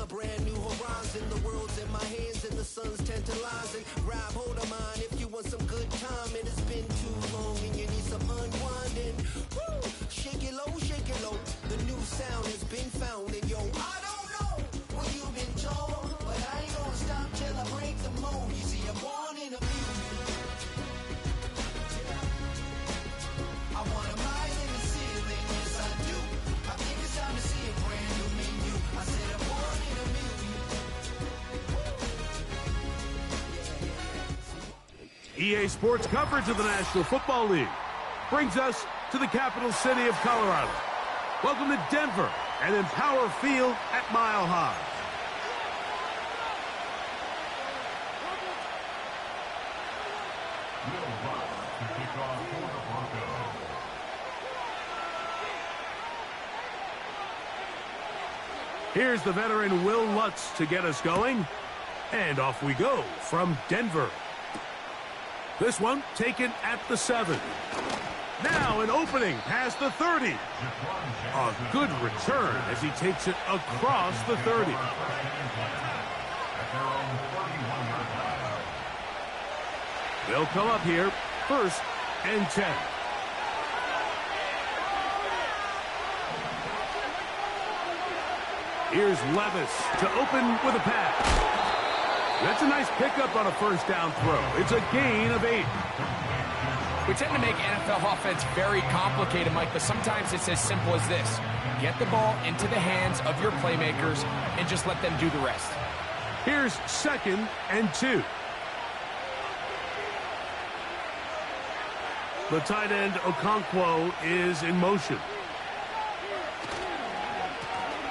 a brand new horizon. The world's in my hands and the sun's tantalizing. Grab hold of mine if you want some good time. It has been too long and you need some unwinding. Woo! Shake it low, shake it low. The new sound has been found. And yo, I don't know what you've been told, but I ain't gonna stop till I break the mold. You see, I'm born in a music. I want a mile in the ceiling, yes I do. I think it's time to see a brand new menu. I said I'm born in a million. EA Sports coverage of the National Football League brings us to the capital city of Colorado. Welcome to Denver and Empower Field at Mile High. Here's the veteran Will Lutz to get us going. And off we go from Denver. This one taken at the 7. Now an opening past the 30. A good return as he takes it across the 30. They'll come up here, 1st and 10. Here's Levis to open with a pass. That's a nice pickup on a 1st down throw. It's a gain of 8. We tend to make NFL offense very complicated, Mike, but sometimes it's as simple as this. Get the ball into the hands of your playmakers and just let them do the rest. Here's 2nd and 2. The tight end Okonkwo is in motion.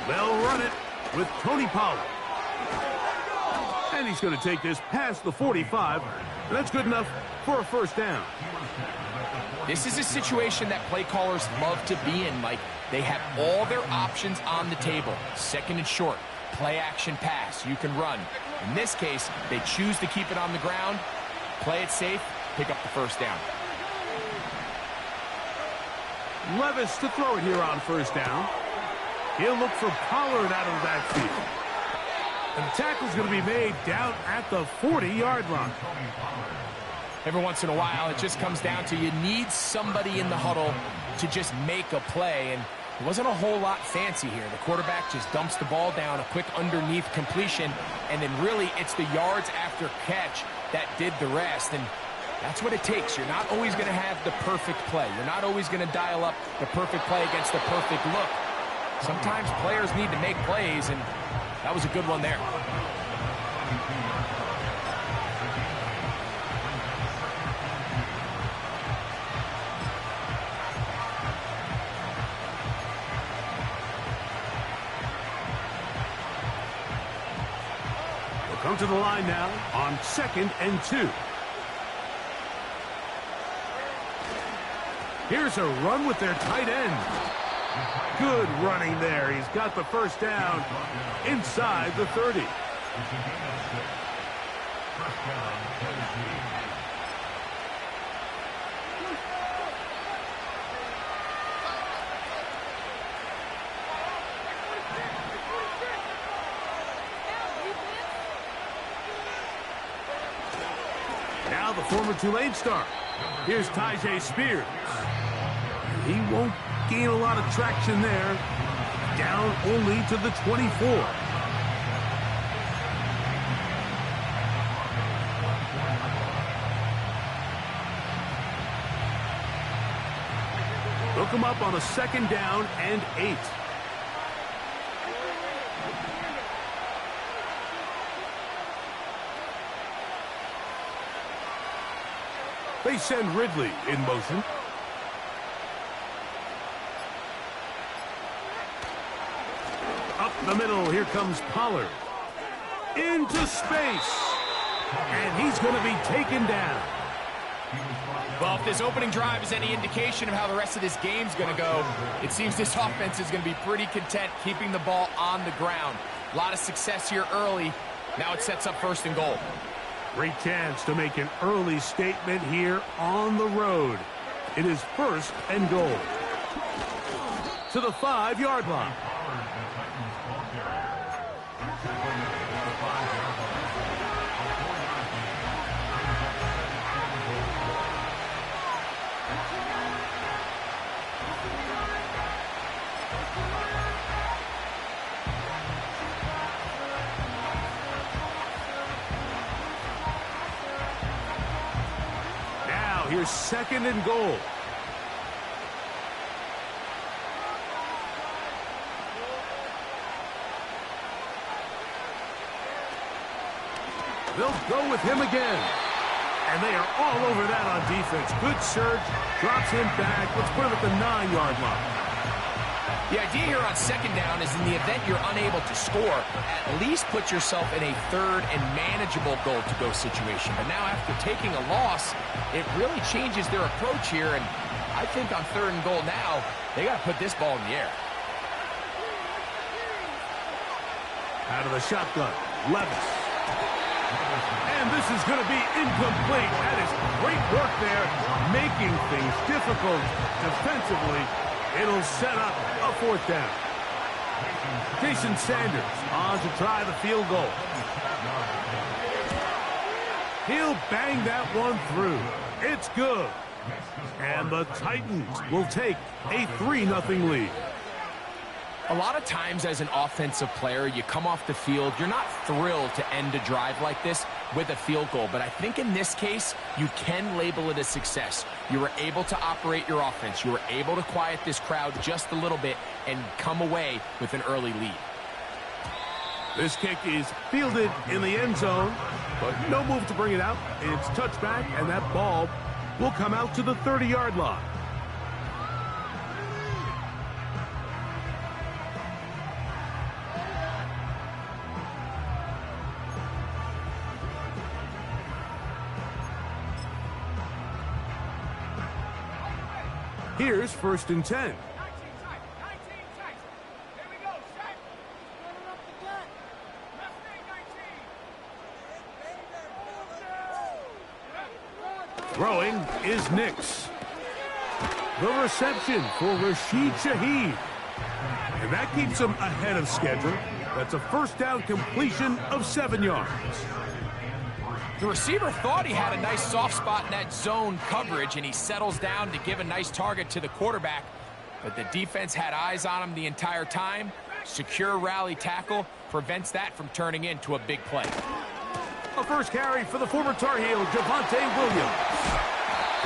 They'll run it with Tony Pollard. And he's going to take this past the 45. And that's good enough for a 1st down. This is a situation that play callers love to be in, Mike. They have all their options on the table. 2nd and short, play action pass, you can run. In this case, they choose to keep it on the ground, play it safe, pick up the 1st down. Levis to throw it here on 1st down. He'll look for Pollard out of the backfield. And the tackle's going to be made down at the 40-yard line. Every once in a while, it just comes down to you need somebody in the huddle to just make a play. And it wasn't a whole lot fancy here. The quarterback just dumps the ball down, a quick underneath completion, and then really it's the yards after catch that did the rest. And that's what it takes. You're not always going to have the perfect play. You're not always going to dial up the perfect play against the perfect look. Sometimes players need to make plays, and that was a good one there. We'll come to the line now on 2nd and 2. Here's a run with their tight end. Good running there. He's got the 1st down inside the 30. Now the former Tulane star. Here's Tyjae Spears. He won't gain a lot of traction there. Down only to the 24. They'll come up on a 2nd down and 8. They send Ridley in motion. Up the middle, here comes Pollard. Into space. And he's going to be taken down. Well, if this opening drive is any indication of how the rest of this game's going to go, it seems this offense is going to be pretty content keeping the ball on the ground. A lot of success here early. Now it sets up 1st and goal. Great chance to make an early statement here on the road. It is 1st and goal. To the 5-yard line. Now here's 2nd and goal. They'll go with him again. And they are all over that on defense. Good surge, drops him back. Let's put him at the 9-yard line. The idea here on 2nd down is in the event you're unable to score, at least put yourself in a 3rd and manageable goal-to-go situation. But now after taking a loss, it really changes their approach here. And I think on 3rd and goal now, they got to put this ball in the air. Out of the shotgun, Levis. And this is going to be incomplete. That is great work there, making things difficult defensively. It'll set up a 4th down. Jason Sanders on to try the field goal. He'll bang that one through. It's good. And the Titans will take a 3-0 lead. A lot of times as an offensive player, you come off the field, you're not thrilled to end a drive like this with a field goal. But I think in this case, you can label it a success. You were able to operate your offense. You were able to quiet this crowd just a little bit and come away with an early lead. This kick is fielded in the end zone, but no move to bring it out. It's touchback, and that ball will come out to the 30-yard line. Here's 1st and 10. Throwing is Nix. The reception for Rashid Shaheed. And that keeps him ahead of schedule. That's a 1st down completion of 7 yards. The receiver thought he had a nice soft spot in that zone coverage, and he settles down to give a nice target to the quarterback. But the defense had eyes on him the entire time. Secure rally tackle prevents that from turning into a big play. A first carry for the former Tar Heel, Javonte Williams.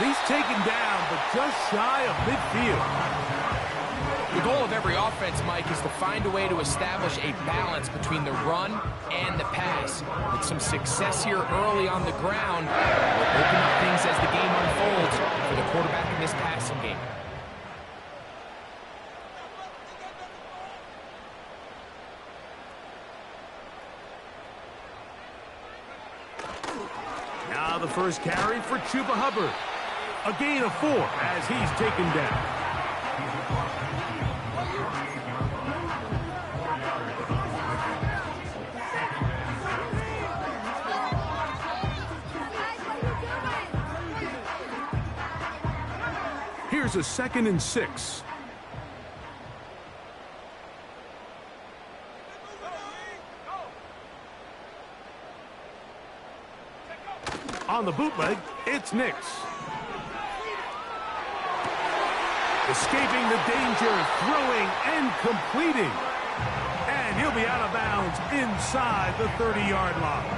He's taken down, but just shy of midfield. The goal of every offense, Mike, is to find a way to establish a balance between the run and the pass. With some success here early on the ground, will open up things as the game unfolds for the quarterback in this passing game. Now the first carry for Chuba Hubbard. A gain of 4 as he's taken down. Here's a 2nd and 6. On the bootleg, it's Nix. Escaping the danger, throwing and completing. And he'll be out of bounds inside the 30-yard line.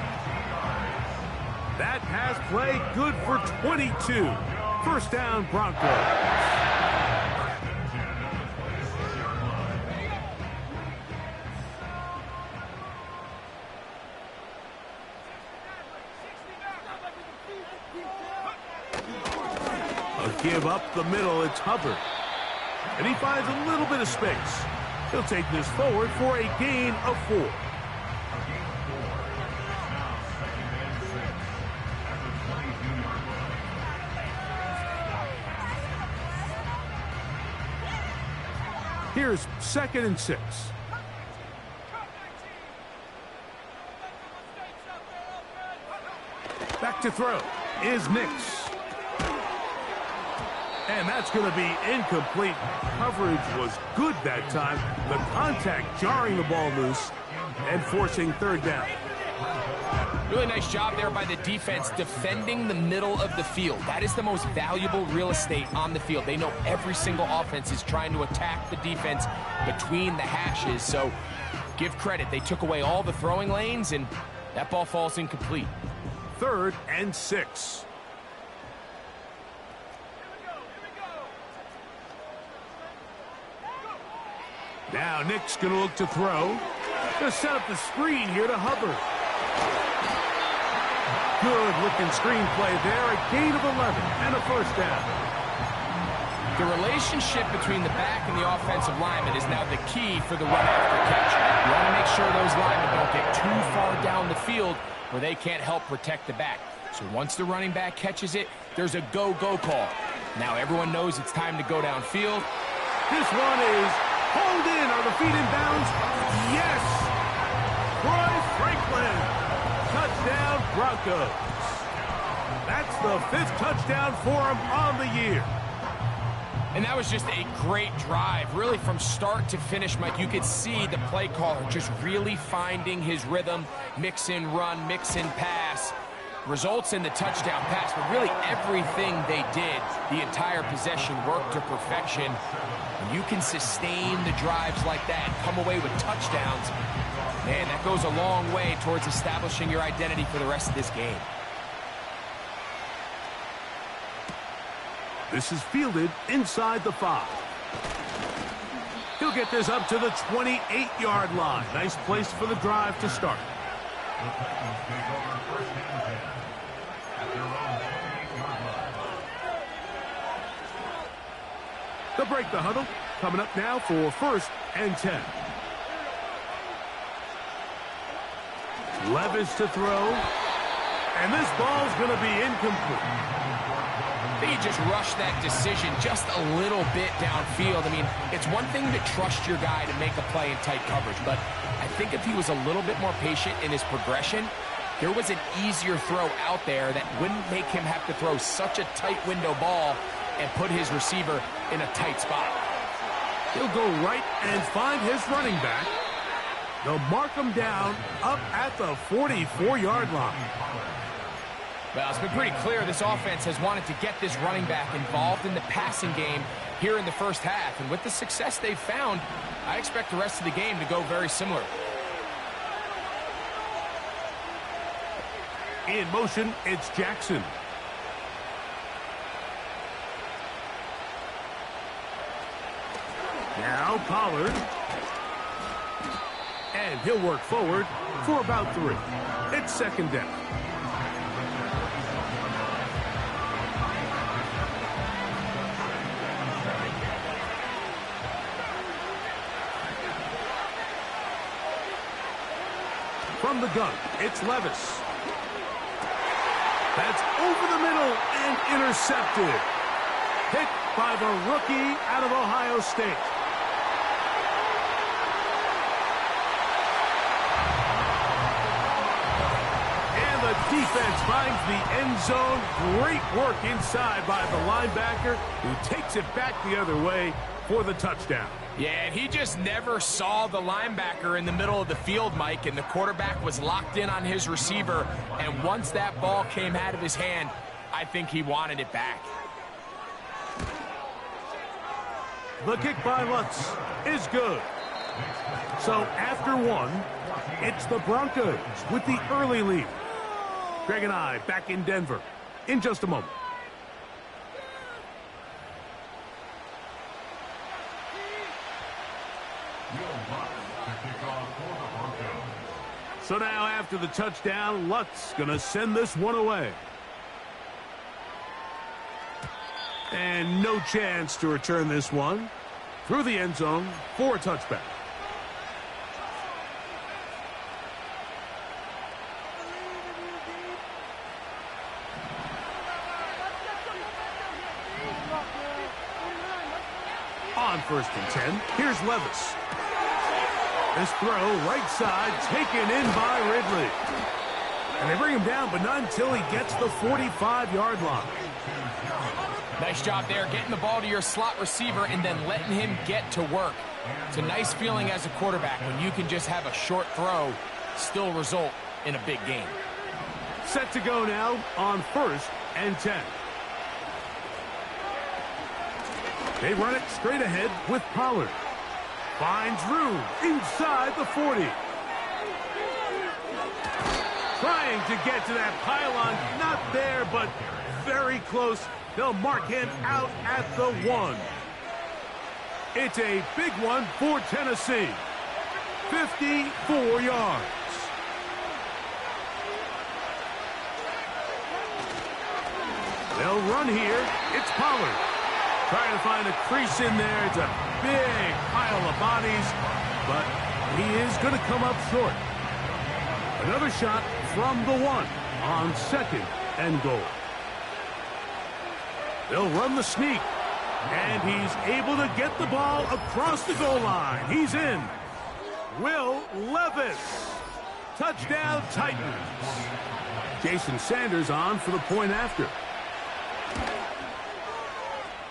That pass play good for 22. 1st down, Broncos. A give up the middle, it's Hubbard. And he finds a little bit of space. He'll take this forward for a gain of 4. Here's 2nd and 6. Back to throw is Nix. And that's going to be incomplete. Coverage was good that time. The contact jarring the ball loose. and forcing third down. Really nice job there by the defense defending the middle of the field. That is the most valuable real estate on the field. They know every single offense is trying to attack the defense between the hashes. So give credit. They took away all the throwing lanes, and that ball falls incomplete. 3rd and 6. Now Nick's going to look to throw. Going to set up the screen here to Hubbard. Good-looking screen play there. A gain of 11 and a first down. The relationship between the back and the offensive lineman is now the key for the run-after catch. You want to make sure those linemen don't get too far down the field where they can't help protect the back. So once the running back catches it, there's a go-go call. Now everyone knows it's time to go downfield. This one is hauled in. Are the feet in bounds? Yes! Troy Franklin. Touchdown, Broncos. That's the 5th touchdown for him on the year. And that was just a great drive. Really, from start to finish, Mike, you could see the play caller just really finding his rhythm. Mix in run, mix in pass. Results in the touchdown pass. But really, everything they did, the entire possession worked to perfection. When you can sustain the drives like that and come away with touchdowns, man, that goes a long way towards establishing your identity for the rest of this game. This is fielded inside the 5. He'll get this up to the 28-yard line. Nice place for the drive to start. They'll break the huddle. Coming up now for 1st and 10. Levis to throw. And this ball's going to be incomplete. I think he just rushed that decision just a little bit downfield. I mean, it's one thing to trust your guy to make a play in tight coverage, but I think if he was a little bit more patient in his progression, there was an easier throw out there that wouldn't make him have to throw such a tight window ball and put his receiver in a tight spot. He'll go right and find his running back. They'll mark him down up at the 44-yard line. Well, it's been pretty clear this offense has wanted to get this running back involved in the passing game here in the first half. And with the success they've found, I expect the rest of the game to go very similar. In motion, it's Jackson. Now Pollard. And he'll work forward for about 3. It's 2nd down. From the gun, it's Levis. That's over the middle and intercepted. Hit by the rookie out of Ohio State. And the defense finds the end zone. Great work inside by the linebacker, who takes it back the other way for the touchdown. Yeah, and he just never saw the linebacker in the middle of the field, Mike, and the quarterback was locked in on his receiver, and once that ball came out of his hand, I think he wanted it back. The kick by Lutz is good. So after 1, it's the Broncos with the early lead. Greg and I back in Denver in just a moment. So now after the touchdown, Lutz going to send this one away. And no chance to return this one through the end zone for a touchback. On 1st and 10, here's Levis. This throw, right side, taken in by Ridley. And they bring him down, but not until he gets the 45-yard line. Nice job there, getting the ball to your slot receiver and then letting him get to work. It's a nice feeling as a quarterback when you can just have a short throw still result in a big game. Set to go now on 1st and 10. They run it straight ahead with Pollard. Finds room inside the 40. Trying to get to that pylon. Not there, but very close. They'll mark him out at the 1. It's a big one for Tennessee. 54 yards. They'll run here. It's Pollard. Trying to find a crease in there. It's a big pile of bodies, but he is going to come up short. Another shot from the 1 on 2nd and goal. They'll run the sneak, and he's able to get the ball across the goal line. He's in. Will Levis. Touchdown, Titans. Jason Sanders on for the point after.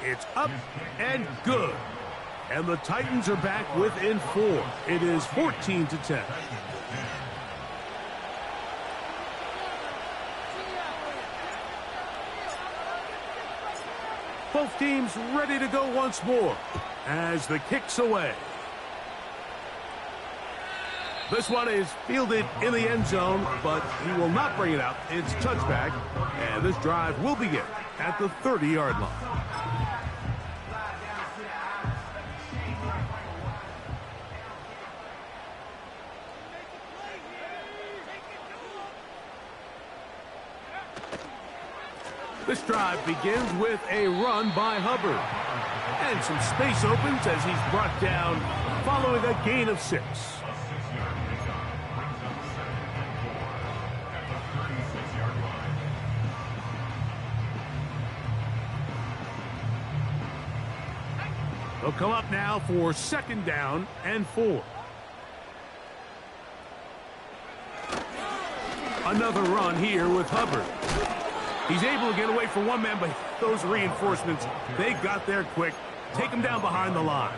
It's up and good. And the Titans are back within 4. It is 14-10. Both teams ready to go once more as the kick's away. This one is fielded in the end zone, but he will not bring it out. It's touchback, and this drive will begin at the 30-yard line. This drive begins with a run by Hubbard. And some space opens as he's brought down following a gain of 6. They'll come up now for 2nd down and 4. Another run here with Hubbard. He's able to get away from one man, but those reinforcements, they got there quick. Take him down behind the line.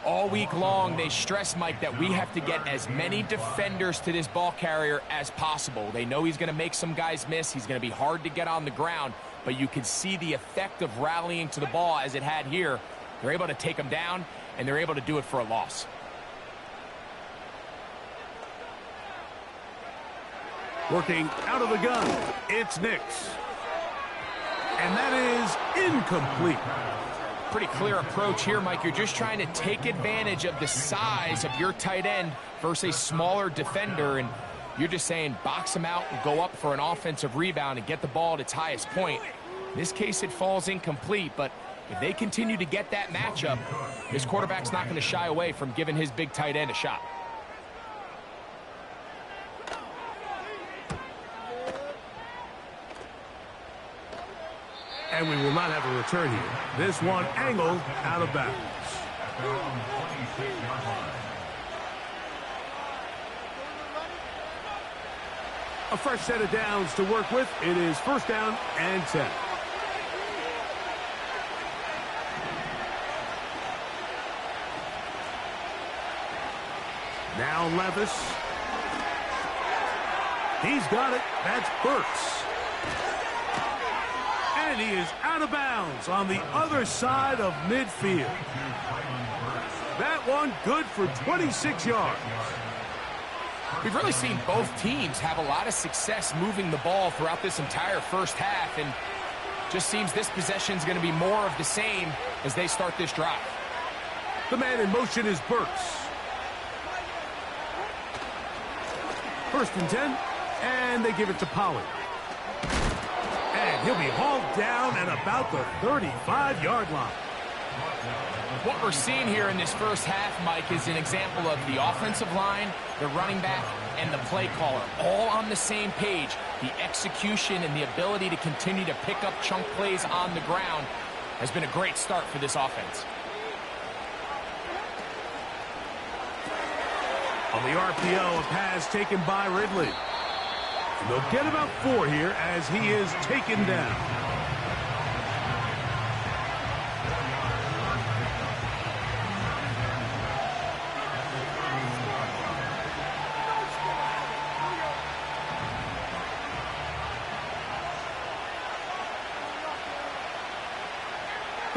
All week long, they stress, Mike, that we have to get as many defenders to this ball carrier as possible. They know he's going to make some guys miss. He's going to be hard to get on the ground, but you can see the effect of rallying to the ball as it had here. They're able to take him down, and they're able to do it for a loss. Working out of the gun, it's Nix. And that is incomplete. Pretty clear approach here, Mike. You're just trying to take advantage of the size of your tight end versus a smaller defender, and you're just saying box him out and go up for an offensive rebound and get the ball at its highest point. In this case, it falls incomplete, but if they continue to get that matchup, this quarterback's not going to shy away from giving his big tight end a shot. And we will not have a return here. This one angled out of bounds. A fresh set of downs to work with. It is 1st down and 10. Now Levis. He's got it. That's Burks. And he is out of bounds on the other side of midfield. That one good for 26 yards. We've really seen both teams have a lot of success moving the ball throughout this entire first half, and just seems this possession is going to be more of the same as they start this drive. The man in motion is Burks. 1st and 10, and they give it to Pollard. And he'll be hauled down at about the 35-yard line. What we're seeing here in this first half, Mike, is an example of the offensive line, the running back, and the play caller all on the same page. The execution and the ability to continue to pick up chunk plays on the ground has been a great start for this offense. On the RPO, a pass taken by Ridley. And they'll get about 4 here as he is taken down.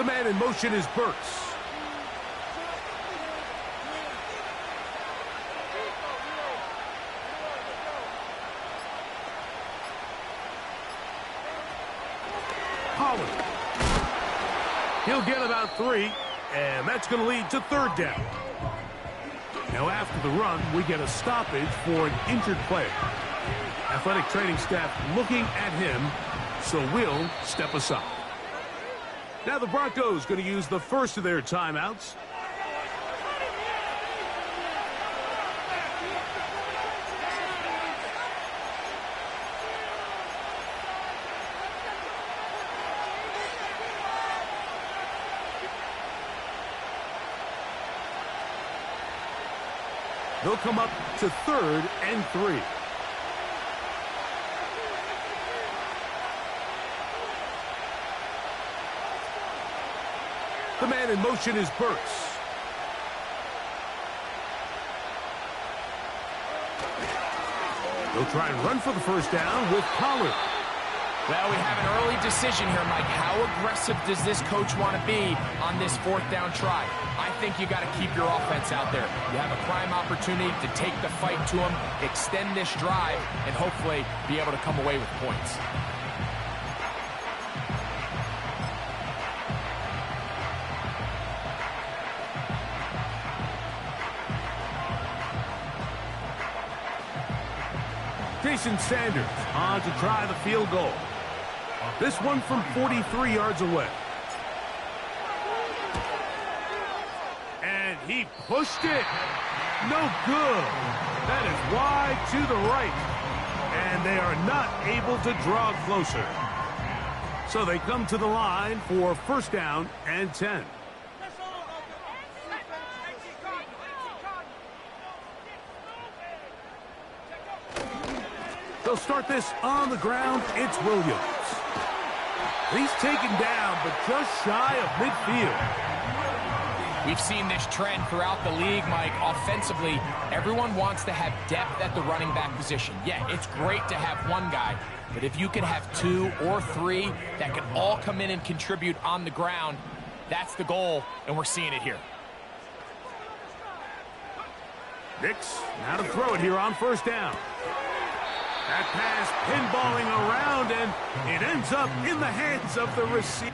The man in motion is Burks. Pollard. He'll get about 3, and that's going to lead to third down. Now after the run, we get a stoppage for an injured player. Athletic training staff looking at him, so we'll step aside. Now the Broncos going to use the first of their timeouts. They'll come up to 3rd and 3. The man in motion is Burks. They'll try and run for the first down with Pollard. Well, we have an early decision here, Mike. How aggressive does this coach want to be on this 4th down try? I think you got to keep your offense out there. You have a prime opportunity to take the fight to them, extend this drive, and hopefully be able to come away with points. Jason Sanders on to try the field goal. This one from 43 yards away. And he pushed it. No good. That is wide to the right. And they are not able to draw closer. So they come to the line for first down and 10. They'll start this on the ground. It's Williams. He's taken down, but just shy of midfield. We've seen this trend throughout the league, Mike. Offensively, everyone wants to have depth at the running back position. Yeah, it's great to have one guy, but if you can have 2 or 3 that can all come in and contribute on the ground, that's the goal, and we're seeing it here. Nix, now to throw it here on first down. That pass pinballing around, and it ends up in the hands of the receiver.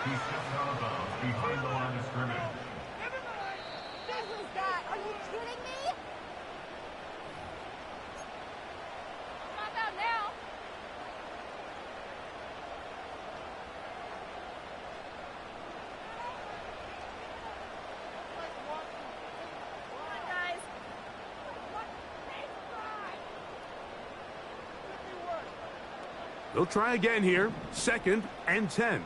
He's stepped out of bounds behind the line of scrimmage. Are you kidding me? Not out now. Come on, guys. They'll try again here. 2nd and 10.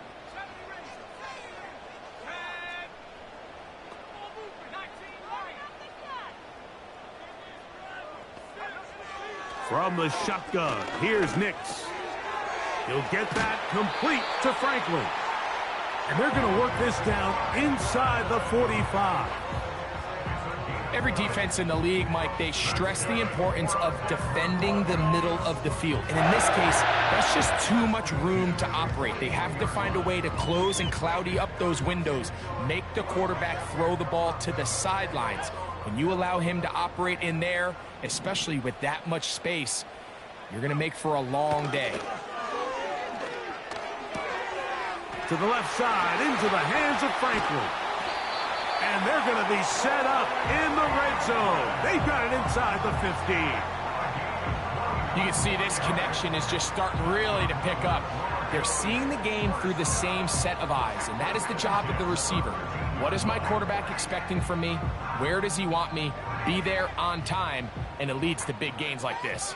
From the shotgun, here's Nix. He'll get that complete to Franklin. And they're going to work this down inside the 45. Every defense in the league, Mike, they stress the importance of defending the middle of the field. And in this case, that's just too much room to operate. They have to find a way to close and cloudy up those windows, make the quarterback throw the ball to the sidelines. When you allow him to operate in there, especially with that much space, you're going to make for a long day. To the left side, into the hands of Franklin. And they're going to be set up in the red zone. They've got it inside the 15. You can see this connection is just starting really to pick up. They're seeing the game through the same set of eyes, and that is the job of the receiver. What is my quarterback expecting from me? Where does he want me? Be there on time, and it leads to big gains like this.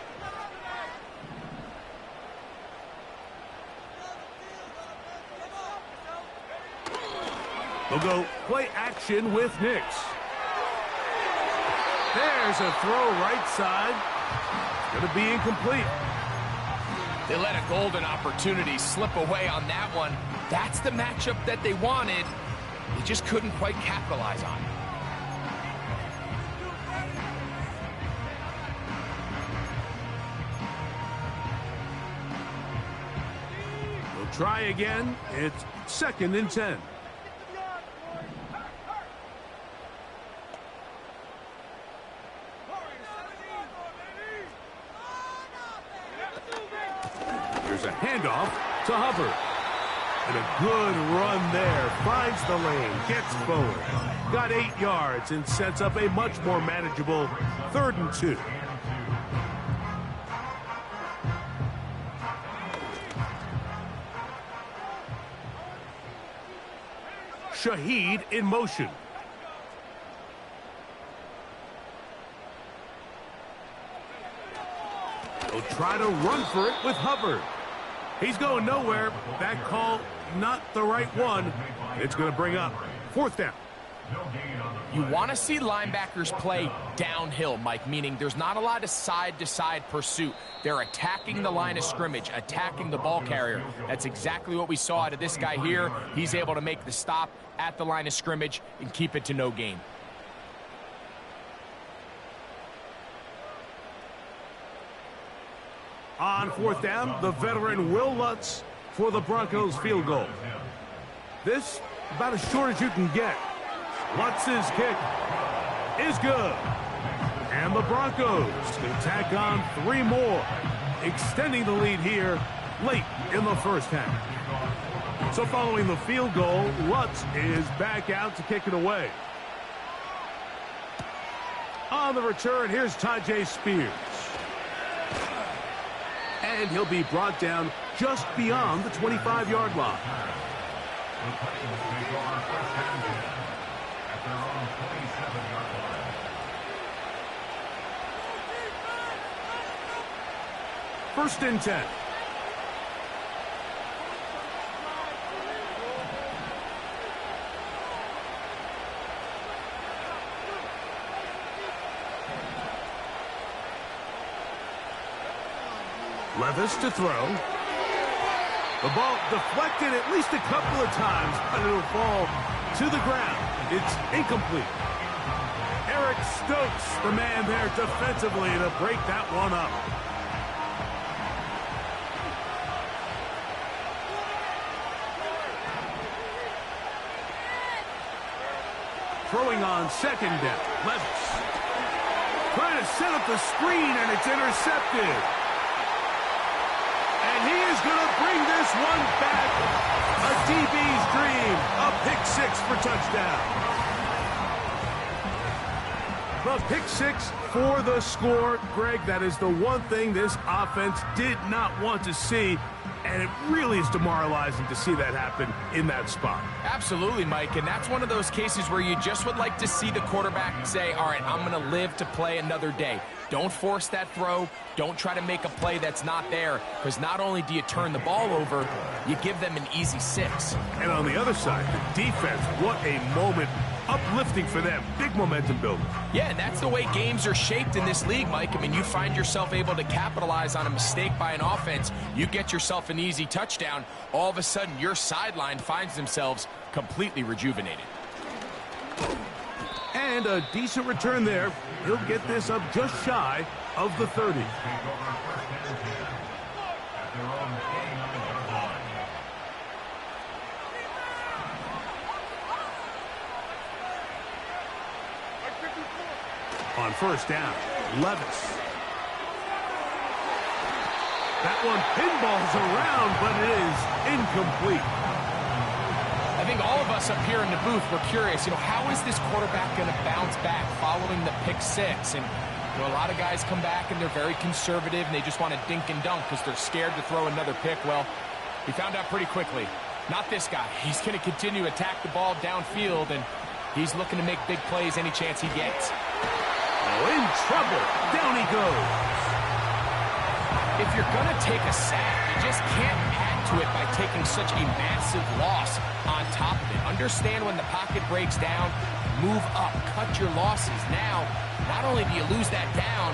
They'll go play action with Nix. There's a throw right side. It's going to be incomplete. They let a golden opportunity slip away on that one. That's the matchup that they wanted. They just couldn't quite capitalize on it. try again. It's 2nd and 10. Here's a handoff to Hubbard. And a good run there. Finds the lane, gets forward. Got 8 yards and sets up a much more manageable 3rd and 2. Shaheed in motion. He'll try to run for it with Hubbard. He's going nowhere. That call, not the right one. It's going to bring up 4th down. You want to see linebackers play downhill, Mike, meaning there's not a lot of side-to-side pursuit. They're attacking the line of scrimmage, attacking the ball carrier. That's exactly what we saw out of this guy here. He's able to make the stop at the line of scrimmage and keep it to no gain. On 4th down, the veteran Will Lutz for the Broncos field goal. This about as short as you can get. Lutz's kick is good. And the Broncos can tack on 3 more, extending the lead here late in the 1st half. So following the field goal, Lutz is back out to kick it away. On the return, here's Tyjae Spears. And he'll be brought down just beyond the 25-yard line. First and 10. Levis to throw. The ball deflected at least a couple of times, but it'll fall to the ground. It's incomplete. Eric Stokes, the man there defensively to break that one up. Throwing on 2nd down. Levis trying to set up the screen, and it's intercepted. And he is going to bring this one back. A DB's dream. A pick 6 for touchdown. The pick 6 for the score. Greg, that is the one thing this offense did not want to see. And it really is demoralizing to see that happen in that spot. Absolutely, Mike, and that's one of those cases where you just would like to see the quarterback say, all right, I'm going to live to play another day. Don't force that throw. Don't try to make a play that's not there, because not only do you turn the ball over, you give them an easy 6. And on the other side, the defense, what a moment. Uplifting for them. Big momentum building. Yeah, and that's the way games are shaped in this league, Mike. I mean, you find yourself able to capitalize on a mistake by an offense. You get yourself an easy touchdown. All of a sudden, your sideline finds themselves completely rejuvenated. And a decent return there. He'll get this up just shy of the 30. On 1st down, Levis. That one pinballs around, but it is incomplete. I think all of us up here in the booth were curious, how is this quarterback going to bounce back following the pick 6? And a lot of guys come back and they're very conservative and they just want to dink and dunk because they're scared to throw another pick. Well, we found out pretty quickly. Not this guy. He's going to continue to attack the ball downfield, and he's looking to make big plays any chance he gets. Oh, in trouble. Down he goes. If you're going to take a sack, you just can't add to it by taking such a massive loss on top of it. Understand when the pocket breaks down, move up, cut your losses. Now, not only do you lose that down,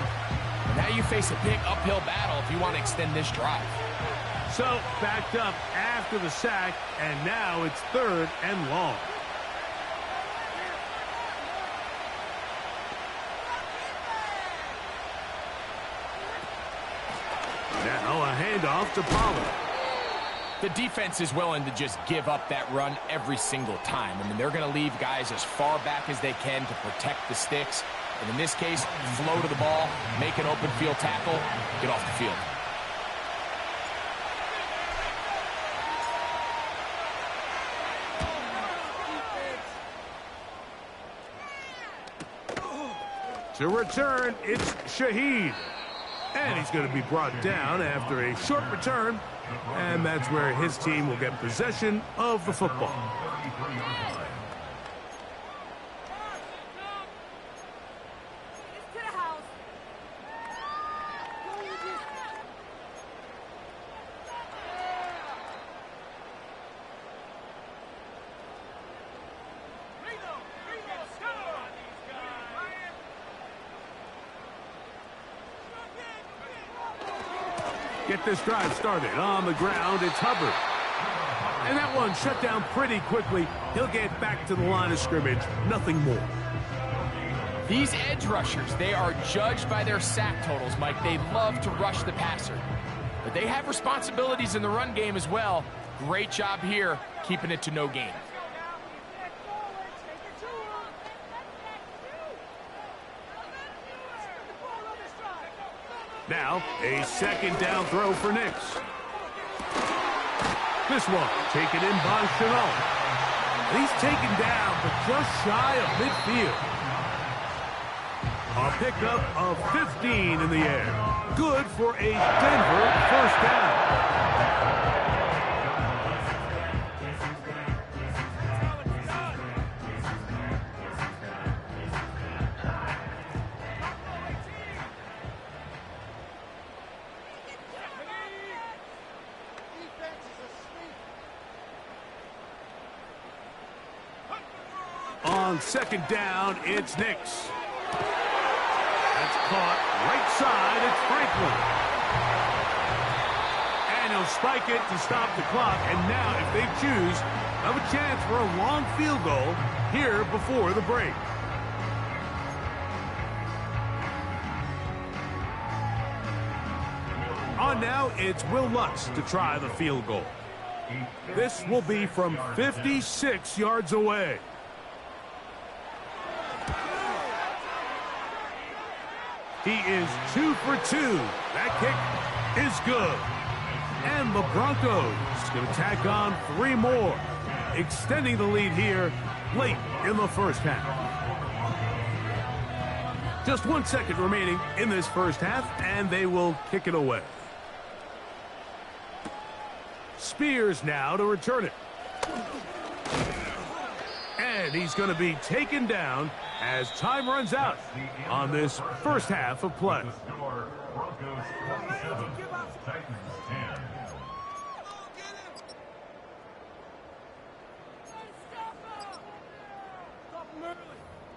but now you face a big uphill battle if you want to extend this drive. So, backed up after the sack, and now it's 3rd and long. Now a handoff to Pollard. The defense is willing to just give up that run every single time. I mean, they're going to leave guys as far back as they can to protect the sticks. And in this case, flow to the ball, make an open field tackle, get off the field. To return, it's Shaheed. And he's going to be brought down after a short return. And that's where his team will get possession of the football. Get this drive started on the ground. It's Hubbard. And that one shut down pretty quickly. He'll get back to the line of scrimmage. Nothing more. These edge rushers, they are judged by their sack totals, Mike. They love to rush the passer. But they have responsibilities in the run game as well. Great job here, keeping it to no gain. Now, a second down throw for Nix. This one taken in by Chanel. He's taken down, but just shy of midfield. A pickup of 15 in the air. Good for a Denver first down. On second down, it's Nix. That's caught right side. It's Franklin. And he'll spike it to stop the clock. And now, if they choose, have a chance for a long field goal here before the break. On now, it's Will Lutz to try the field goal. This will be from 56 yards away. He is 2 for 2. That kick is good. And the Broncos going to tack on 3 more, extending the lead here late in the first half. Just 1 second remaining in this first half, and they will kick it away. Spears now to return it. And he's going to be taken down as time runs out on this first half of play.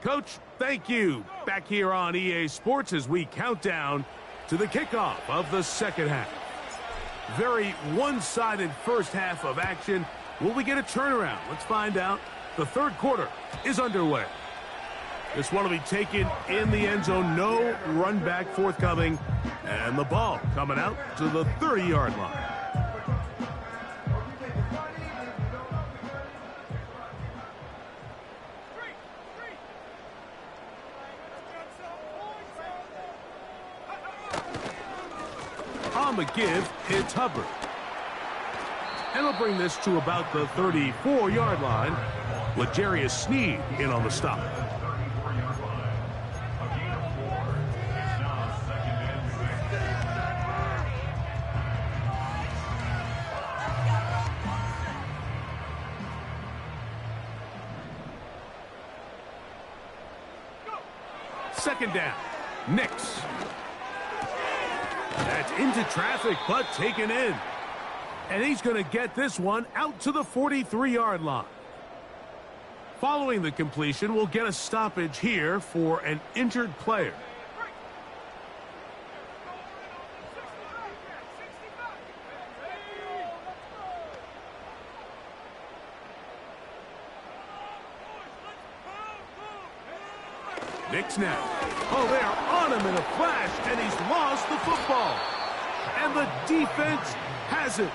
Coach, thank you. Back here on EA Sports as we count down to the kickoff of the second half. Very one-sided first half of action. Will we get a turnaround? Let's find out. The third quarter is underway. This one will be taken in the end zone. No run back forthcoming. And the ball coming out to the 30-yard line. On the give, it's Hubbard. And he'll bring this to about the 34-yard line. L'Jarius Sneed in on the stop. Second down. Nix. That's into traffic, but taken in. And he's going to get this one out to the 43-yard line. Following the completion, we'll get a stoppage here for an injured player. Nix now. Oh, they are on him in a flash, and he's lost the football. And the defense has it.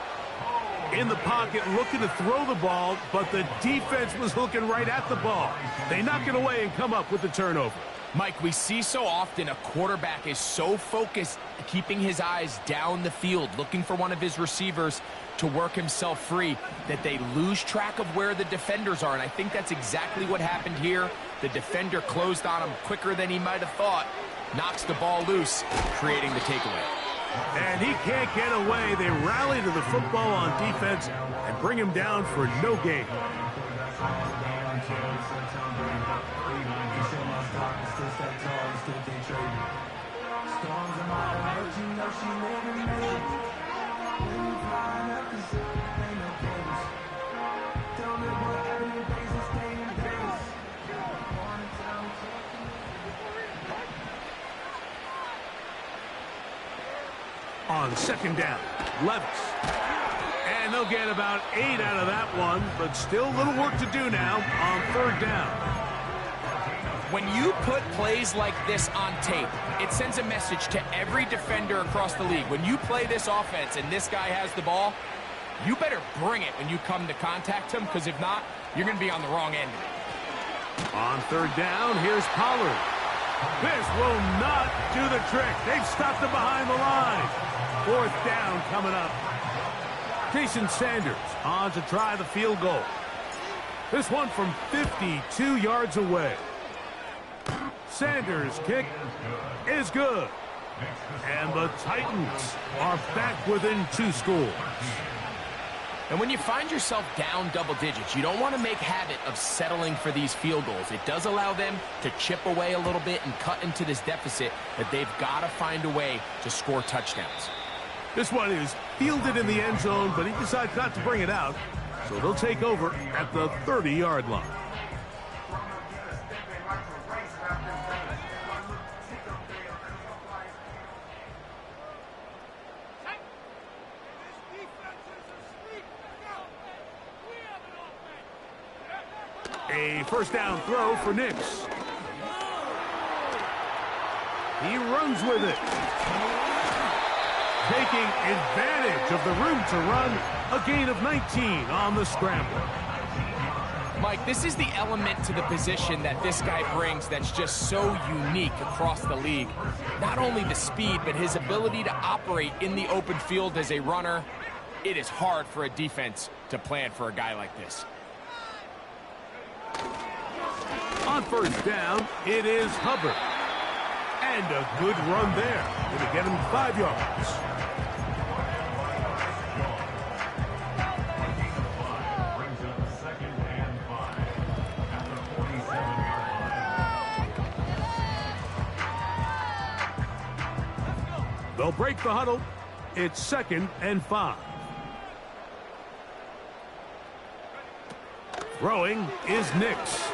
in the pocket looking to throw the ball, but the defense was looking right at the ball. They knock it away and come up with the turnover. Mike, we see so often a quarterback is so focused, keeping his eyes down the field, looking for one of his receivers to work himself free, that they lose track of where the defenders are. And I think that's exactly what happened here. The defender closed on him quicker than he might have thought, knocks the ball loose, creating the takeaway. And he can't get away. They rally to the football on defense and bring him down for no gain. On second down, Levis. And they'll get about 8 out of that one, but still a little work to do now on third down. When you put plays like this on tape, it sends a message to every defender across the league. When you play this offense and this guy has the ball, you better bring it when you come to contact him, because if not, you're going to be on the wrong end. On third down, here's Pollard. This will not do the trick. They've stopped him behind the line. Fourth down coming up. Jason Sanders on to try the field goal. This one from 52 yards away. Sanders' kick is good. And the Titans are back within 2 scores. And when you find yourself down double digits, you don't want to make habit of settling for these field goals. It does allow them to chip away a little bit and cut into this deficit, but they've got to find a way to score touchdowns. This one is fielded in the end zone, but he decides not to bring it out, so they'll take over at the 30-yard line. A first down throw for Nix. He runs with it. Taking advantage of the room to run, a gain of 19 on the scramble. Mike, this is the element to the position that this guy brings that's just so unique across the league. Not only the speed, but his ability to operate in the open field as a runner. It is hard for a defense to plan for a guy like this. On first down, it is Hubbard. And a good run there. Going to get him 5 yards. Brings up 2nd and 5 at the 47-yard line. They'll break the huddle. It's 2nd and 5. Throwing is Nix.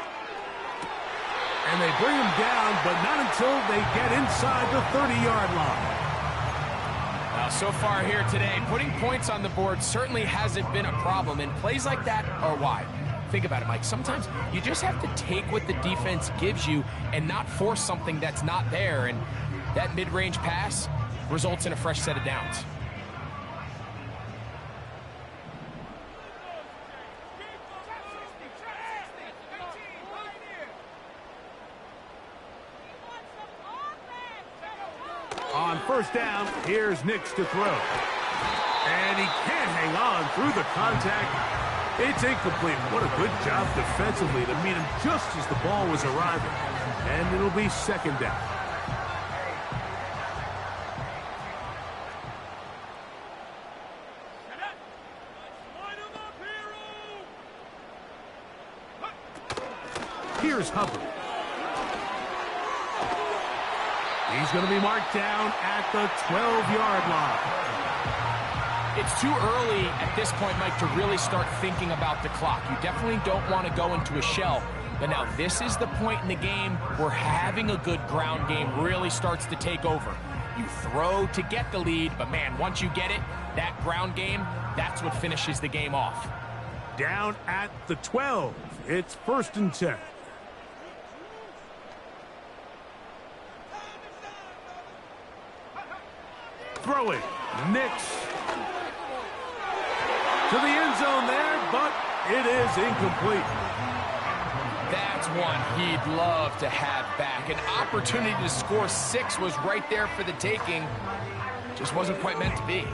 And they bring him down, but not until they get inside the 30-yard line. So far here today, putting points on the board certainly hasn't been a problem, and plays like that are why. Think about it, Mike. Sometimes you just have to take what the defense gives you and not force something that's not there, and that mid-range pass results in a fresh set of downs. On first down, here's Nix to throw. And he can't hang on through the contact. It's incomplete. What a good job defensively to meet him just as the ball was arriving. And it'll be 2nd down. Here's Hubbard. He's going to be marked down at the 12-yard line. It's too early at this point, Mike, to really start thinking about the clock. You definitely don't want to go into a shell. But now this is the point in the game where having a good ground game really starts to take over. You throw to get the lead, but man, once you get it, that ground game, that's what finishes the game off. Down at the 12. It's 1st and 10. Throwing, Nix. To the end zone there, but it is incomplete. That's one he'd love to have back. An opportunity to score 6 was right there for the taking. Just wasn't quite meant to be.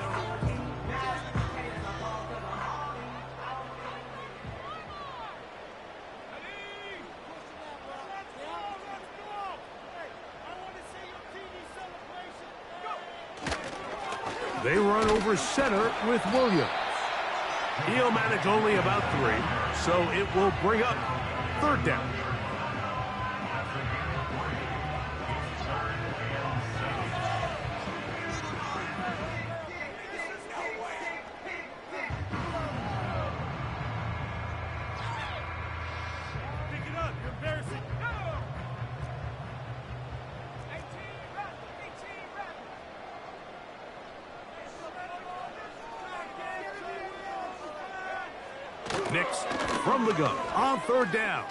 They run over center with Williams. He'll manage only about 3, so it will bring up 3rd down. Nix from the gun on 3rd down.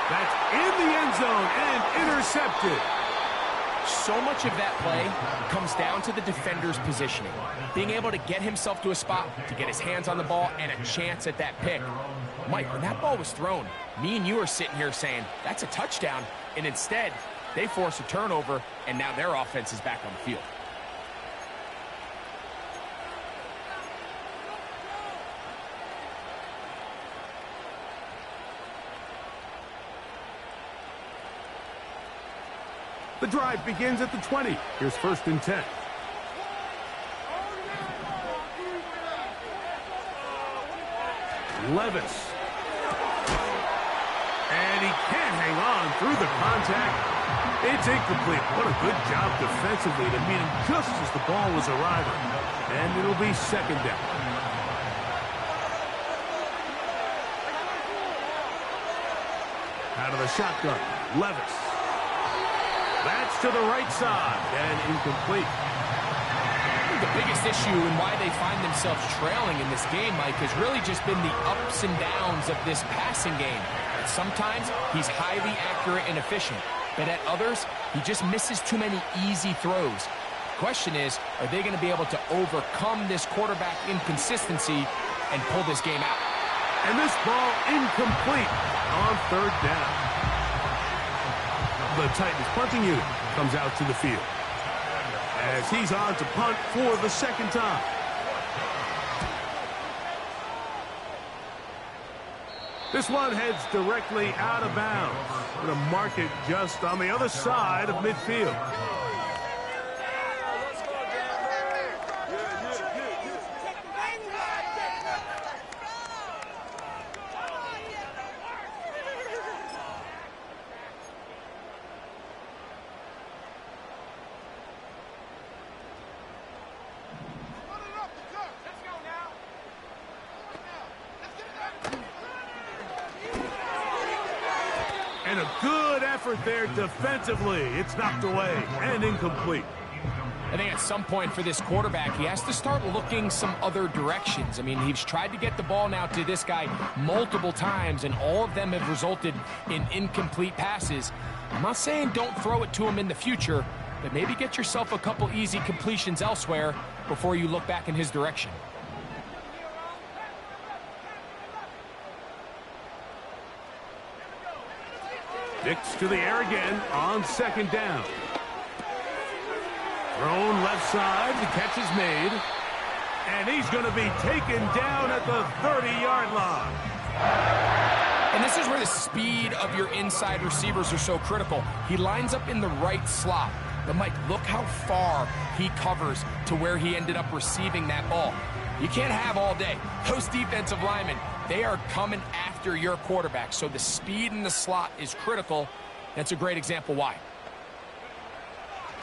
That's in the end zone and intercepted. So much of that play comes down to the defender's positioning. Being able to get himself to a spot, to get his hands on the ball, and a chance at that pick. Mike, when that ball was thrown, me and you are sitting here saying, that's a touchdown. And instead, they force a turnover, and now their offense is back on the field. The drive begins at the 20. Here's 1st and 10. Levis. And he can't hang on through the contact. It's incomplete. What a good job defensively to meet him just as the ball was arriving. And it'll be 2nd down. Out of the shotgun, Levis. That's to the right side and incomplete. The biggest issue and why they find themselves trailing in this game, Mike, has really just been the ups and downs of this passing game. And sometimes he's highly accurate and efficient, but at others, he just misses too many easy throws. The question is, are they going to be able to overcome this quarterback inconsistency and pull this game out? And this ball incomplete on 3rd down. The Titans punting unit comes out to the field as he's on to punt for the 2nd time. This one heads directly out of bounds. Going to mark it just on the other side of midfield. And a good effort there defensively. It's knocked away and incomplete. I think at some point for this quarterback, he has to start looking some other directions. I mean, he's tried to get the ball now to this guy multiple times, and all of them have resulted in incomplete passes. I'm not saying don't throw it to him in the future, but maybe get yourself a couple easy completions elsewhere before you look back in his direction. Nix to the air again on 2nd down. Thrown left side, the catch is made. And he's going to be taken down at the 30-yard line. And this is where the speed of your inside receivers are so critical. He lines up in the right slot. But, Mike, look how far he covers to where he ended up receiving that ball. You can't have all day. Those defensive linemen, they are coming after your quarterback. So the speed in the slot is critical. That's a great example why.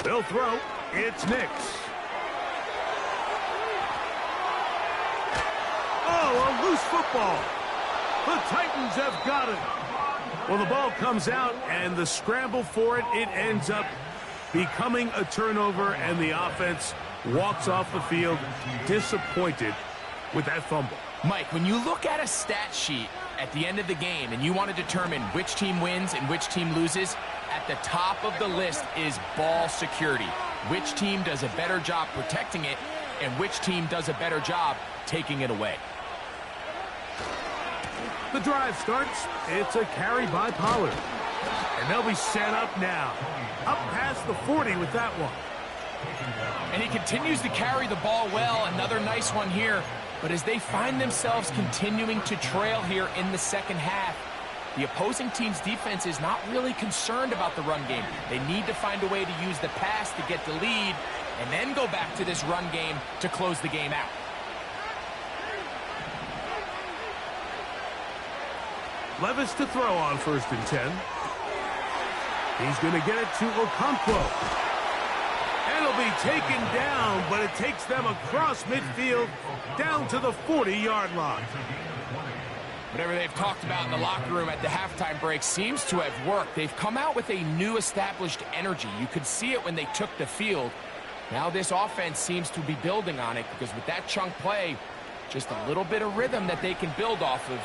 They'll throw. It's Nix. Oh, a loose football. The Titans have got it. Well, the ball comes out, and the scramble for it, it ends up becoming a turnover, and the offense walks off the field disappointed with that fumble. Mike, when you look at a stat sheet at the end of the game and you want to determine which team wins and which team loses, at the top of the list is ball security. Which team does a better job protecting it and which team does a better job taking it away. The drive starts. It's a carry by Pollard. And they'll be set up now. Up past the 40 with that one. And he continues to carry the ball well. Another nice one here. But as they find themselves continuing to trail here in the second half, the opposing team's defense is not really concerned about the run game. They need to find a way to use the pass to get the lead and then go back to this run game to close the game out. Levis to throw on 1st and 10. He's going to get it to Okonkwo. And he'll be taken down, but it takes them across midfield down to the 40-yard line. Whatever they've talked about in the locker room at the halftime break seems to have worked. They've come out with a new established energy. You could see it when they took the field. Now this offense seems to be building on it because with that chunk play, just a little bit of rhythm that they can build off of.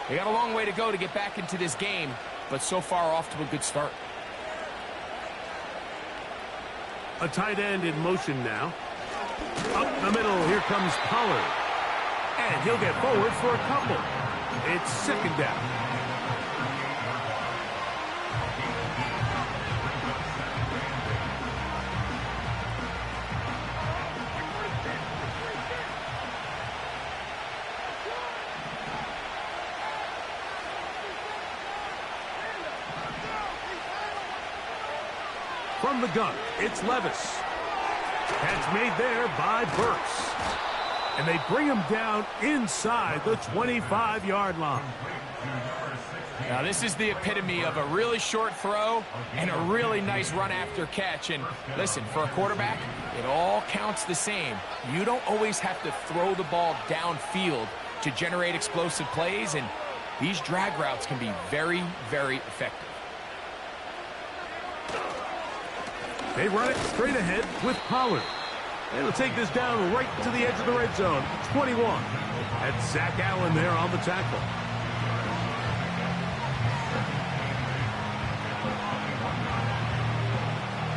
They got a long way to go to get back into this game, but so far off to a good start. A tight end in motion now. Up the middle, here comes Pollard. And he'll get forward for a couple. It's 2nd down. From the gun, it's Levis. Catch made there by Burks. And they bring him down inside the 25-yard line. Now this is the epitome of a really short throw and a really nice run after catch. And listen, for a quarterback, it all counts the same. You don't always have to throw the ball downfield to generate explosive plays, and these drag routes can be very, very effective. They run it straight ahead with Pollard. It'll take this down right to the edge of the red zone. 21. That's Zach Allen there on the tackle.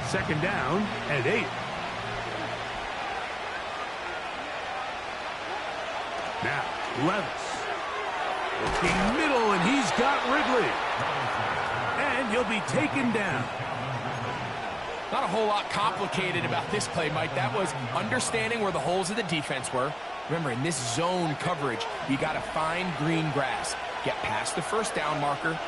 Second down and 8. Now, Levis. Looking middle, and he's got Ridley. And he'll be taken down. Not a whole lot complicated about this play, Mike. That was understanding where the holes of the defense were. Remember, in this zone coverage, you got to find green grass. Get past the 1st down marker,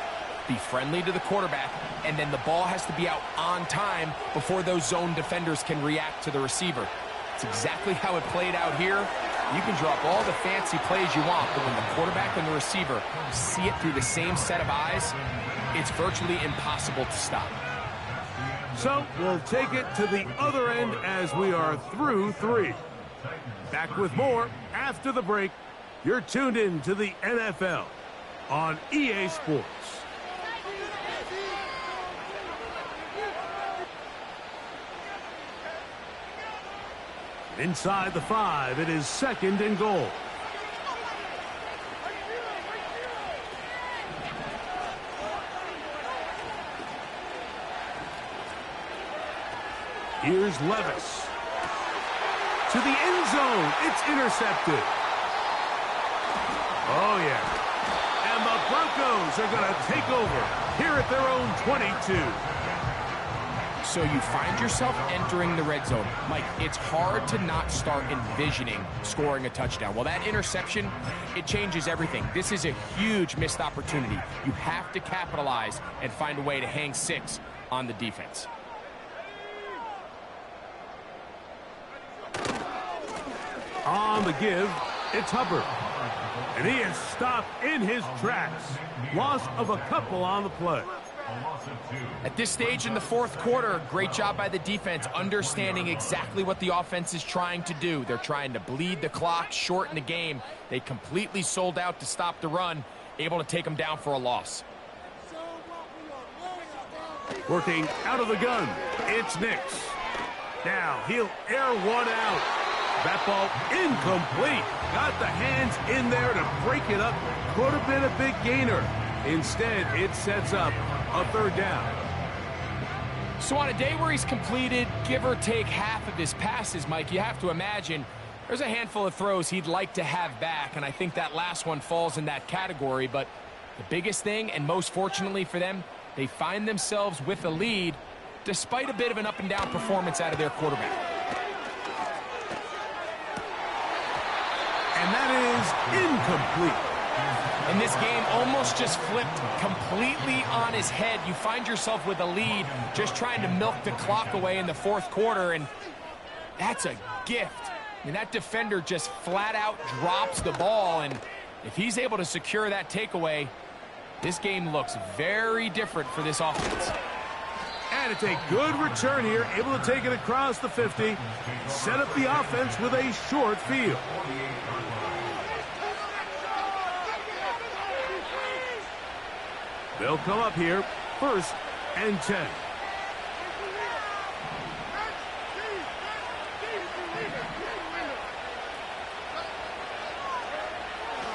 be friendly to the quarterback, and then the ball has to be out on time before those zone defenders can react to the receiver. It's exactly how it played out here. You can drop all the fancy plays you want, but when the quarterback and the receiver see it through the same set of eyes, it's virtually impossible to stop. So we'll take it to the other end as we are through 3. Back with more after the break. You're tuned in to the NFL on EA Sports. Inside the 5, it is 2nd and goal. Here's Levis. To the end zone. It's intercepted. Oh, yeah. And the Broncos are going to take over here at their own 22. So you find yourself entering the red zone. Mike, it's hard to not start envisioning scoring a touchdown. Well, that interception, it changes everything. This is a huge missed opportunity. You have to capitalize and find a way to hang 6 on the defense. On the give, it's Hubbard. And he is stopped in his tracks. Loss of a couple on the play. At this stage in the 4th quarter, great job by the defense, understanding exactly what the offense is trying to do. They're trying to bleed the clock, shorten the game. They completely sold out to stop the run, able to take them down for a loss. Working out of the gun, it's Nix. Now he'll air one out. That ball incomplete. Got the hands in there to break it up. Could have been a big gainer. Instead, it sets up a 3rd down. So on a day where he's completed, give or take half of his passes, Mike, you have to imagine There's a handful of throws he'd like to have back, and I think that last one falls in that category. But the biggest thing, and most fortunately for them, they find themselves with a lead despite a bit of an up-and-down performance out of their quarterback. And that is incomplete. And this game almost just flipped completely on his head. You find yourself with a lead, just trying to milk the clock away in the fourth quarter, and that's a gift. I mean, that defender just flat out drops the ball, and if he's able to secure that takeaway, this game looks very different for this offense. And it's a good return here, able to take it across the 50, set up the offense with a short field. They'll come up here, 1st and 10.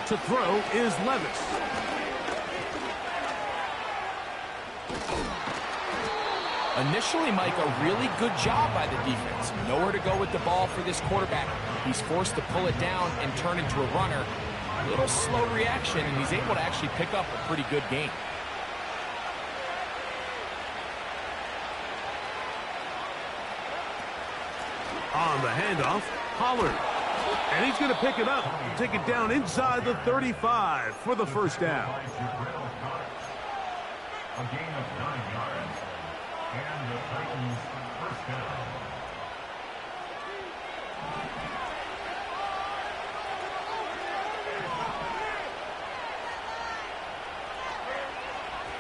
To throw is Levis. Initially, Mike, a really good job by the defense. Nowhere to go with the ball for this quarterback. He's forced to pull it down and turn into a runner. A little slow reaction, and he's able to actually pick up a pretty good gain. On the handoff, Pollard. And he's going to pick it up, take it down inside the 35 for the first down. A gain of 9 yards. And the Titans first down.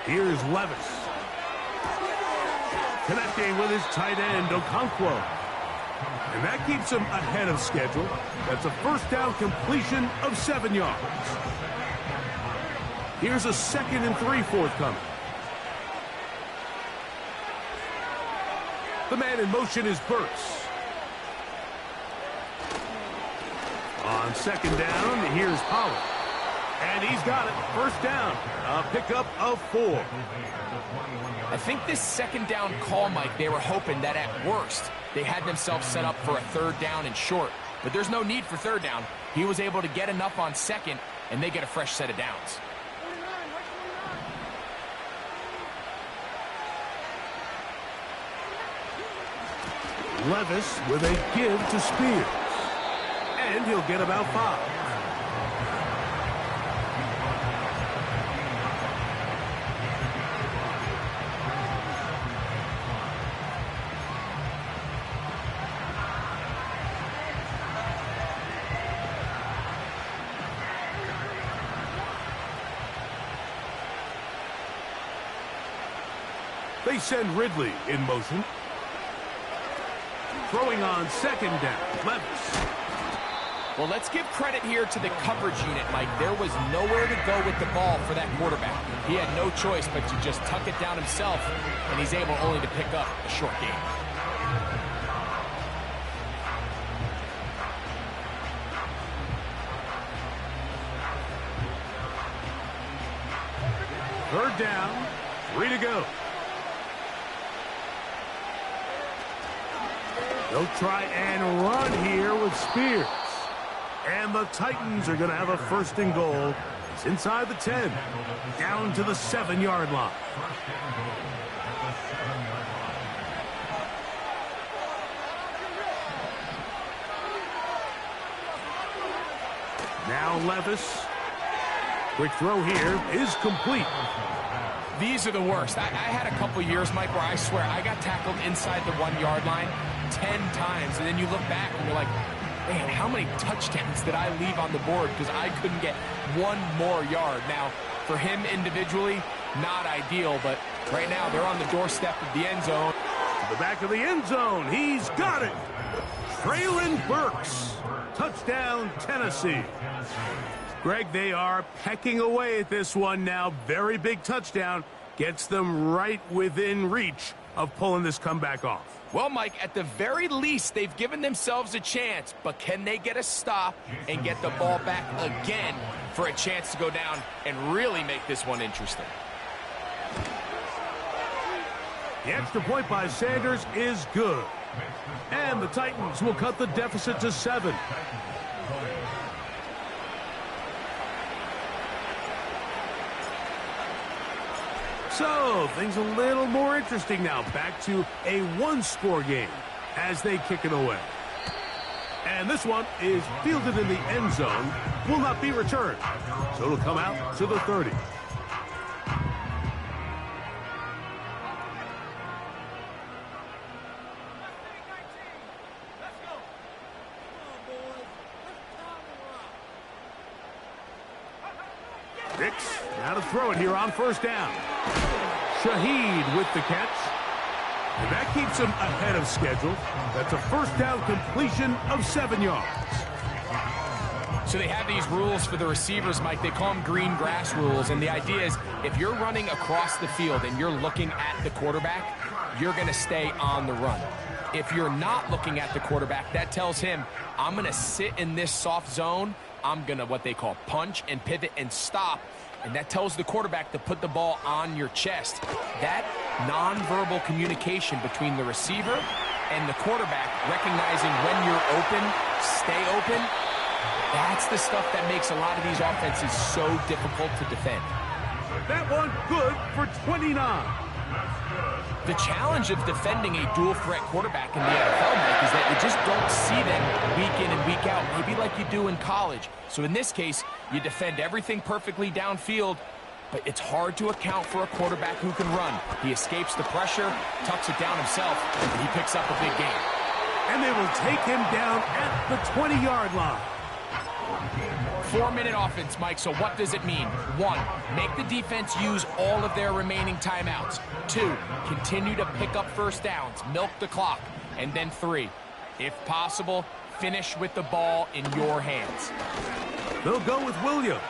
Here's Levis. Connecting with his tight end, Okonkwo. And that keeps him ahead of schedule. That's a first down completion of 7 yards. Here's a 2nd and 3 forthcoming. The man in motion is Burks. On 2nd down, here's Pollard. And he's got it. First down. A pickup of 4. I think this 2nd down call, Mike, they were hoping that at worst they had themselves set up for a 3rd down and short. But there's no need for 3rd down. He was able to get enough on 2nd, and they get a fresh set of downs. Levis with a give to Spears. And he'll get about 5. They send Ridley in motion. Throwing on 2nd down, Levis. Well, let's give credit here to the coverage unit, Mike. There was nowhere to go with the ball for that quarterback. He had no choice but to just tuck it down himself, and he's able only to pick up a short gain. Third down, 3 to go. They'll try and run here with Spears. And the Titans are going to have a 1st and goal. It's inside the 10, down to the 7-yard line. Now Levis. Quick throw here is complete. These are the worst. I had a couple years, Mike, where I swear I got tackled inside the 1-yard line 10 times, and then you look back and you're like, man, how many touchdowns did I leave on the board because I couldn't get 1 more yard? Now, for him individually, not ideal, but right now they're on the doorstep of the end zone. To the back of the end zone, he's got it. Traylon Burks, touchdown Tennessee. Greg, they are pecking away at this one now. Very big touchdown. Gets them right within reach of pulling this comeback off. Well, Mike, at the very least, they've given themselves a chance, but can they get a stop and get the ball back again for a chance to go down and really make this one interesting? The extra point by Sanders is good. And the Titans will cut the deficit to 7. So, things a little more interesting now. Back to a one-score game as they kick it away. And this one is fielded in the end zone. Will not be returned. So it'll come out to the 30. Dix now to throw it here on first down. Shaheed with the catch. And that keeps him ahead of schedule. That's a first down completion of 7 yards. So they have these rules for the receivers, Mike. They call them green grass rules. And the idea is if you're running across the field and you're looking at the quarterback, you're going to stay on the run. If you're not looking at the quarterback, that tells him, I'm going to sit in this soft zone. I'm going to what they call punch and pivot and stop. And that tells the quarterback to put the ball on your chest. That nonverbal communication between the receiver and the quarterback, recognizing when you're open, stay open, that's the stuff that makes a lot of these offenses so difficult to defend. That one good for 29. The challenge of defending a dual-threat quarterback in the NFL, Mike, is that you just don't see them week in and week out, maybe like you do in college. So in this case, you defend everything perfectly downfield, but it's hard to account for a quarterback who can run. He escapes the pressure, tucks it down himself, and he picks up a big gain. And they will take him down at the 20-yard line. 4-minute offense, Mike, so what does it mean? 1, make the defense use all of their remaining timeouts. 2, continue to pick up first downs, milk the clock. And then 3, if possible, finish with the ball in your hands. They'll go with Williams.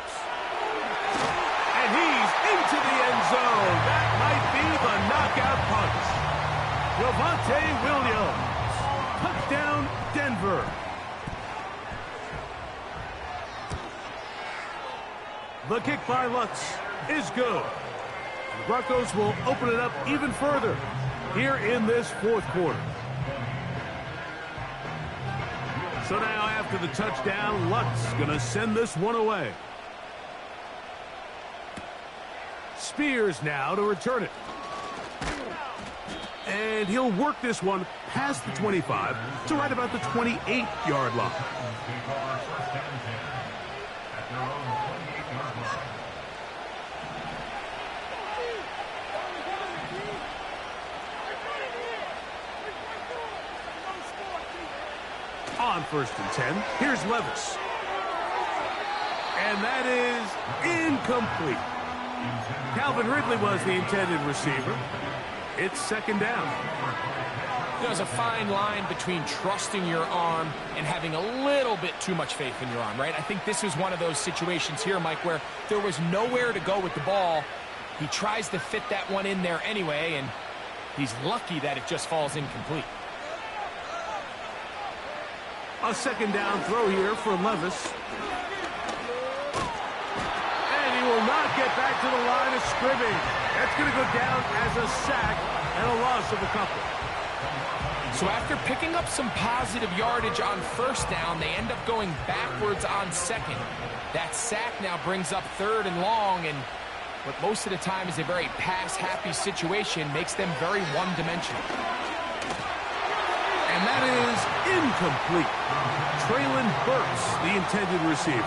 And he's into the end zone. That might be the knockout punch. Javonte Williams. Touchdown, Denver. The kick by Lutz is good. The Broncos will open it up even further here in this fourth quarter. So now after the touchdown, Lutz going to send this one away. Spears now to return it. And he'll work this one past the 25 to right about the 28-yard line. On first and 10, here's Levis. And that is incomplete. Calvin Ridley was the intended receiver. It's second down. There's a fine line between trusting your arm and having a little bit too much faith in your arm, right? I think this is one of those situations here, Mike, where there was nowhere to go with the ball. He tries to fit that one in there anyway, and he's lucky that it just falls incomplete. A second down throw here for Levis. And he will not get back to the line of scrimmage. That's going to go down as a sack and a loss of a couple. So after picking up some positive yardage on first down, they end up going backwards on second. That sack now brings up third and long, and what most of the time is a very pass-happy situation makes them very one-dimensional. And that is incomplete. Traylon Burks, the intended receiver.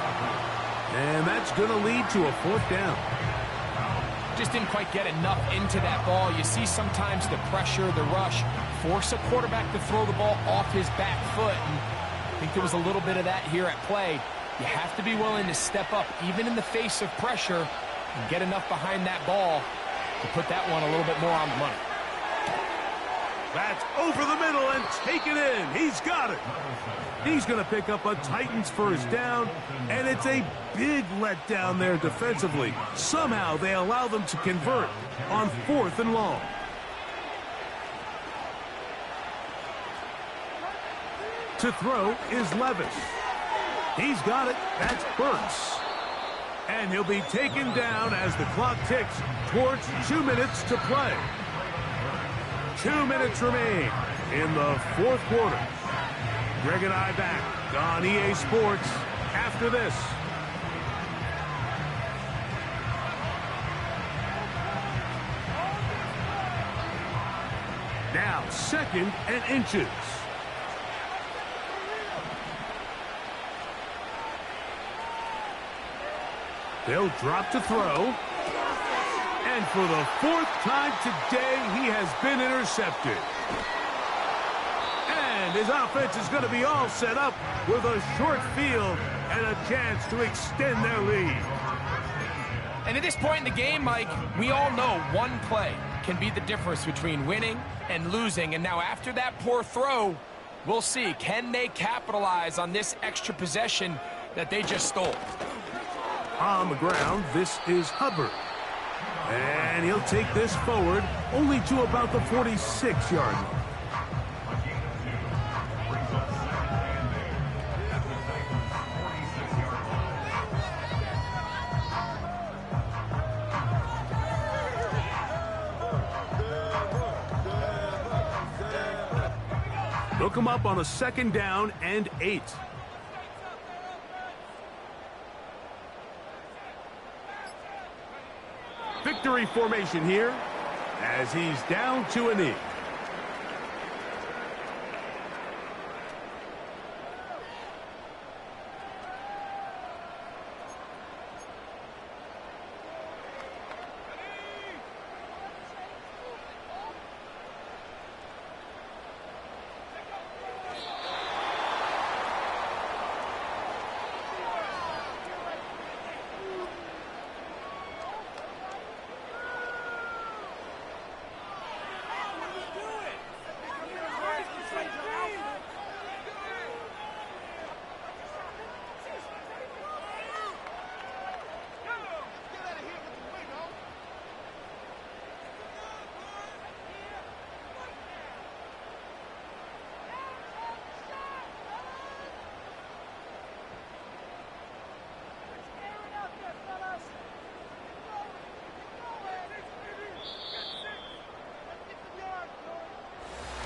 And that's going to lead to a fourth down. Just didn't quite get enough into that ball. You see sometimes the pressure, the rush, force a quarterback to throw the ball off his back foot. And I think there was a little bit of that here at play. You have to be willing to step up, even in the face of pressure, and get enough behind that ball to put that one a little bit more on the money. That's over the middle and take it in. He's got it. He's going to pick up a Titans first down, and it's a big letdown there defensively. Somehow they allow them to convert on fourth and long. To throw is Levis. He's got it. That's Burks. And he'll be taken down as the clock ticks towards 2 minutes to play. 2 minutes remain in the fourth quarter. Greg and I back on EA Sports after this. Now 2nd and inches. They'll drop to throw. And for the 4th time today, he has been intercepted. And his offense is going to be all set up with a short field and a chance to extend their lead. And at this point in the game, Mike, we all know one play can be the difference between winning and losing. And now after that poor throw, we'll see, can they capitalize on this extra possession that they just stole? On the ground, this is Hubbard. And he'll take this forward only to about the 46-yard line. Look him up on a 2nd down and 8. Victory formation here as he's down to a knee.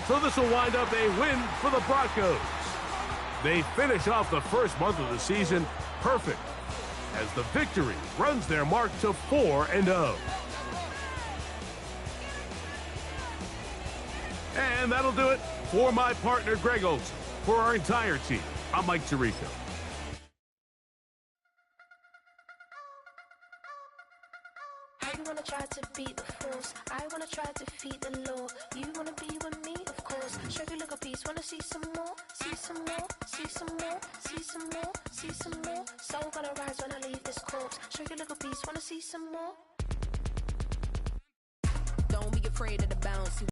So this will wind up a win for the Broncos. They finish off the first month of the season perfect as the victory runs their mark to 4-0. And that'll do it for my partner Greg Olsen. For our entire team, I'm Mike Tirico. You wanna try to beat the force, I wanna try to defeat the law. You wanna be with me, of course. Show you look a piece, wanna see some more, see some more, see some more, see some more, see some more. So gonna rise when I leave this corpse. Show you look a piece, wanna see some more. Don't be afraid of the bounce.